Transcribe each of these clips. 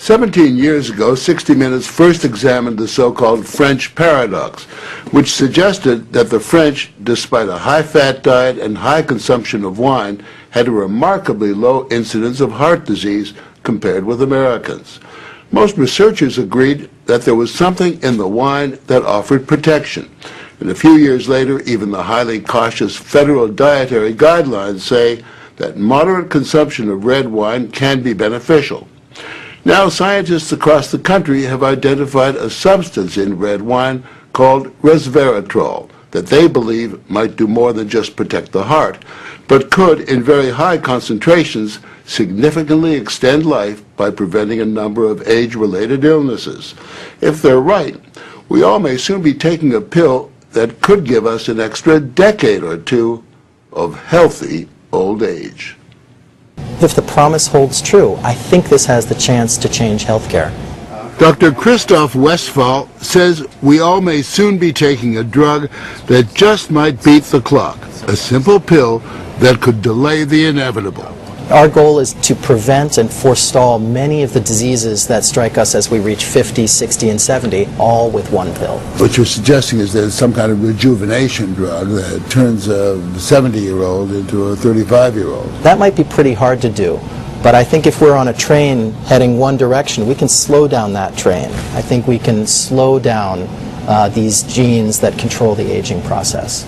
17 years ago, 60 Minutes first examined the so-called French paradox, which suggested that the French, despite a high-fat diet and high consumption of wine, had a remarkably low incidence of heart disease compared with Americans. Most researchers agreed that there was something in the wine that offered protection. And a few years later, even the highly cautious federal dietary guidelines say that moderate consumption of red wine can be beneficial. Now, scientists across the country have identified a substance in red wine called Resveratrol that they believe might do more than just protect the heart, but could, in very high concentrations, significantly extend life by preventing a number of age-related illnesses. If they're right, we all may soon be taking a pill that could give us an extra decade or two of healthy old age. If the promise holds true, I think this has the chance to change healthcare. Dr. Christoph Westphal says we all may soon be taking a drug that just might beat the clock, a simple pill that could delay the inevitable. Our goal is to prevent and forestall many of the diseases that strike us as we reach 50, 60, and 70, all with one pill. What you're suggesting is there's some kind of rejuvenation drug that turns a 70-year-old into a 35-year-old. That might be pretty hard to do, but I think if we're on a train heading one direction, we can slow down that train. I think we can slow down these genes that control the aging process.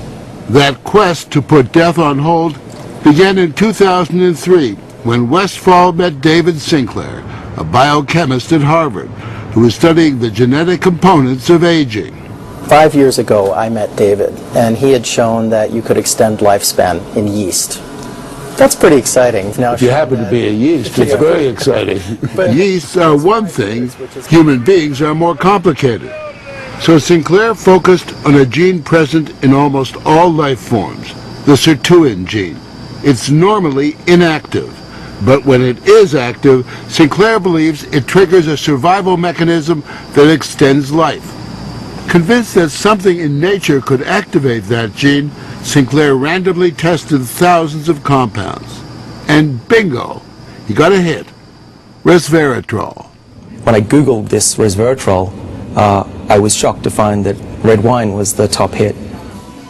That quest to put death on hold began in 2003 when Westphal met David Sinclair, a biochemist at Harvard, who was studying the genetic components of aging. 5 years ago, I met David, and he had shown that you could extend lifespan in yeast. That's pretty exciting. Now, if you happen to be a yeast, it's very exciting. Yeasts are one thing, human beings are more complicated. So Sinclair focused on a gene present in almost all life forms, the sirtuin gene. It's normally inactive, but when it is active, Sinclair believes it triggers a survival mechanism that extends life. Convinced that something in nature could activate that gene, Sinclair randomly tested thousands of compounds. And bingo, he got a hit, Resveratrol. When I Googled this Resveratrol, I was shocked to find that red wine was the top hit.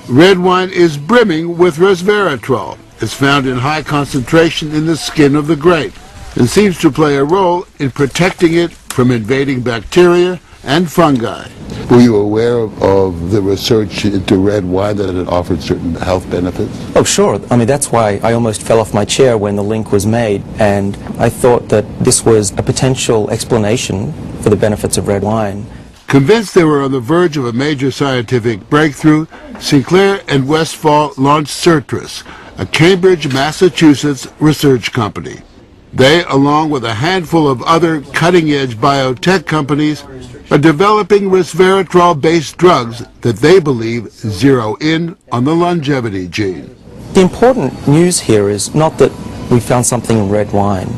Red wine is brimming with Resveratrol. It's found in high concentration in the skin of the grape and seems to play a role in protecting it from invading bacteria and fungi. Were you aware of the research into red wine that it offered certain health benefits? Oh, sure. I mean, that's why I almost fell off my chair when the link was made, and I thought that this was a potential explanation for the benefits of red wine. Convinced they were on the verge of a major scientific breakthrough, Sinclair and Westphal launched Certris, a Cambridge, Massachusetts research company. They, along with a handful of other cutting-edge biotech companies, are developing resveratrol-based drugs that they believe zero in on the longevity gene. The important news here is not that we found something in red wine.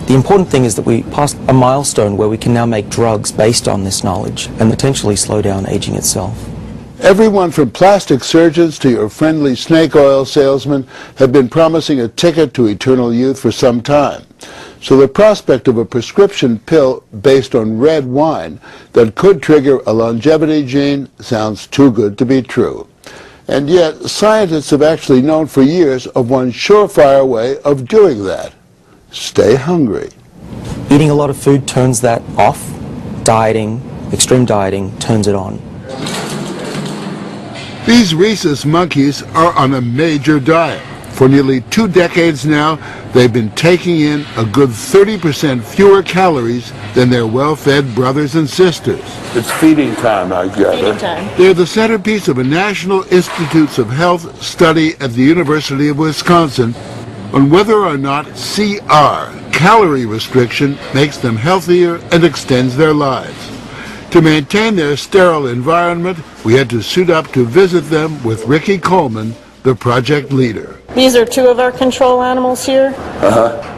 The important thing is that we passed a milestone where we can now make drugs based on this knowledge and potentially slow down aging itself. Everyone from plastic surgeons to your friendly snake oil salesman have been promising a ticket to eternal youth for some time. So the prospect of a prescription pill based on red wine that could trigger a longevity gene sounds too good to be true. And yet, scientists have actually known for years of one surefire way of doing that. Stay hungry. Eating a lot of food turns that off. Dieting, extreme dieting, turns it on. These rhesus monkeys are on a major diet. For nearly 2 decades now, they've been taking in a good 30% fewer calories than their well-fed brothers and sisters. It's feeding time, I gather. Feeding time. They're the centerpiece of a National Institutes of Health study at the University of Wisconsin on whether or not CR, calorie restriction, makes them healthier and extends their lives. To maintain their sterile environment, we had to suit up to visit them with Ricky Coleman, the project leader. These are 2 of our control animals here.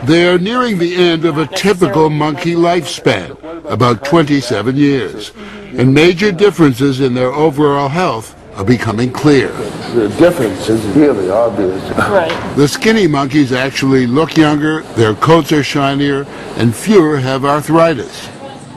They are nearing the end of a typical monkey lifespan, about 27 years, and major differences in their overall health are becoming clear. The difference is really obvious. Right. The skinny monkeys actually look younger, their coats are shinier, and fewer have arthritis.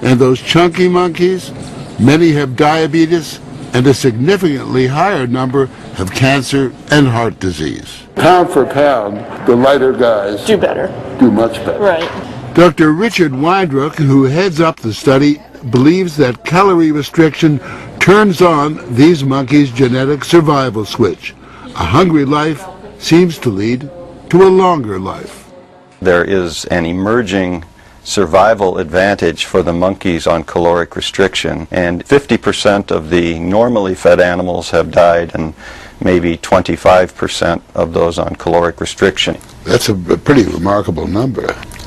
And those chunky monkeys, many have diabetes, and a significantly higher number have cancer and heart disease. Pound for pound, the lighter guys Do better. do much better. Right. Dr. Richard Weindruck, who heads up the study, believes that calorie restriction turns on these monkeys' genetic survival switch. A hungry life seems to lead to a longer life. There is an emerging survival advantage for the monkeys on caloric restriction, and 50% of the normally fed animals have died, and maybe 25% of those on caloric restriction. That's a pretty remarkable number.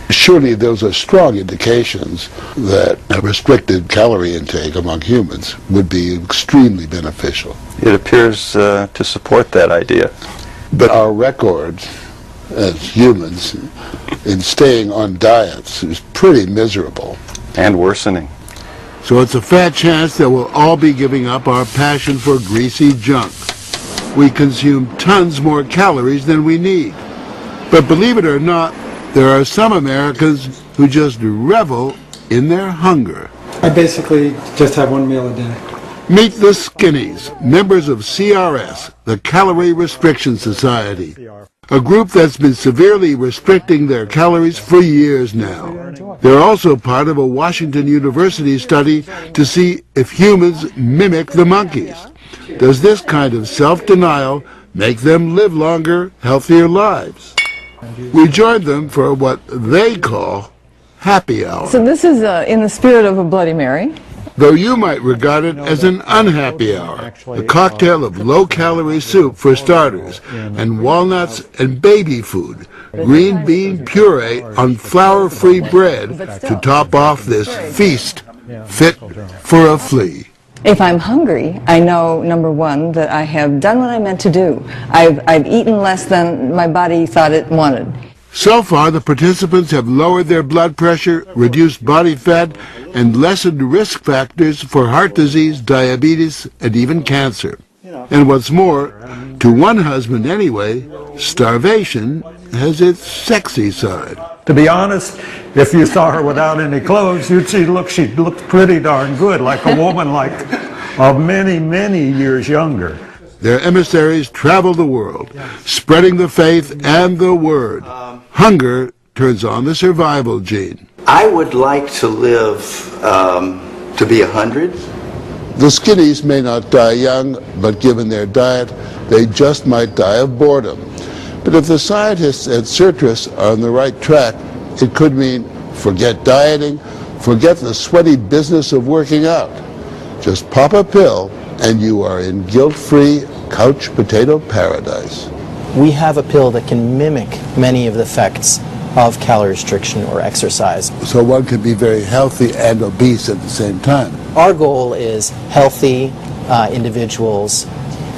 Surely those are strong indications that a restricted calorie intake among humans would be extremely beneficial. It appears to support that idea. But our record as humans in staying on diets is pretty miserable. And worsening. So it's a fat chance that we'll all be giving up our passion for greasy junk. We consume tons more calories than we need. But believe it or not, there are some Americans who just revel in their hunger. I basically just have one meal a day. Meet the Skinnies, members of CRS, the Calorie Restriction Society, a group that's been severely restricting their calories for years now. They're also part of a Washington University study to see if humans mimic the monkeys. Does this kind of self-denial make them live longer, healthier lives? We joined them for what they call happy hour. So this is in the spirit of a Bloody Mary. Though you might regard it as an unhappy hour, a cocktail of low-calorie soup for starters, and walnuts and baby food, green bean puree on flour-free bread to top off this feast fit for a flea. If I'm hungry, I know, number one, that I have done what I meant to do. I've eaten less than my body thought it wanted. So far, the participants have lowered their blood pressure, reduced body fat, and lessened risk factors for heart disease, diabetes, and even cancer. And what's more, to one husband anyway, starvation has its sexy side. To be honest, if you saw her without any clothes, you'd see, look, she looked pretty darn good, like a woman of many, many years younger. Their emissaries travel the world, spreading the faith and the word. Hunger turns on the survival gene. I would like to live to be 100. The Skinnies may not die young, but given their diet, they just might die of boredom. But if the scientists at Citrus are on the right track, it could mean forget dieting, forget the sweaty business of working out. Just pop a pill and you are in guilt-free couch potato paradise. We have a pill that can mimic many of the effects of calorie restriction or exercise. So one could be very healthy and obese at the same time. Our goal is healthy individuals,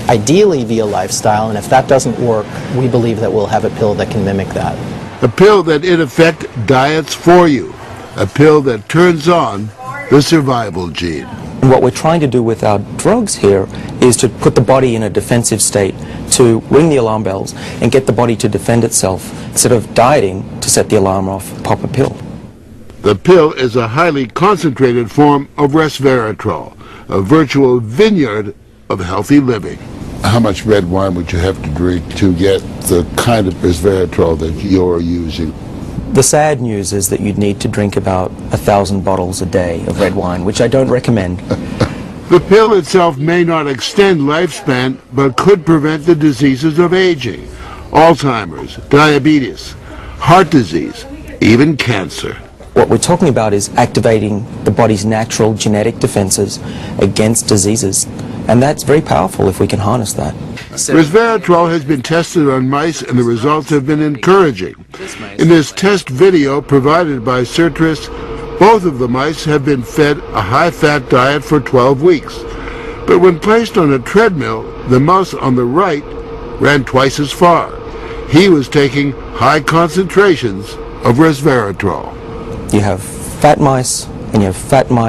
ideally via lifestyle, and if that doesn't work, we believe that we'll have a pill that can mimic that. A pill that in effect diets for you. A pill that turns on the survival gene. And what we're trying to do with our drugs here is to put the body in a defensive state, to ring the alarm bells and get the body to defend itself instead of dieting to set the alarm off, pop a pill. The pill is a highly concentrated form of Resveratrol, a virtual vineyard of healthy living. How much red wine would you have to drink to get the kind of Resveratrol that you're using? The sad news is that you'd need to drink about 1,000 bottles a day of red wine, which I don't recommend. The pill itself may not extend lifespan, but could prevent the diseases of aging, Alzheimer's, diabetes, heart disease, even cancer. What we're talking about is activating the body's natural genetic defenses against diseases, and that's very powerful if we can harness that. Resveratrol has been tested on mice and the results have been encouraging. In this test video provided by Citrus, both of the mice have been fed a high-fat diet for 12 weeks. But when placed on a treadmill, the mouse on the right ran twice as far. He was taking high concentrations of Resveratrol. You have fat mice and you have fat mice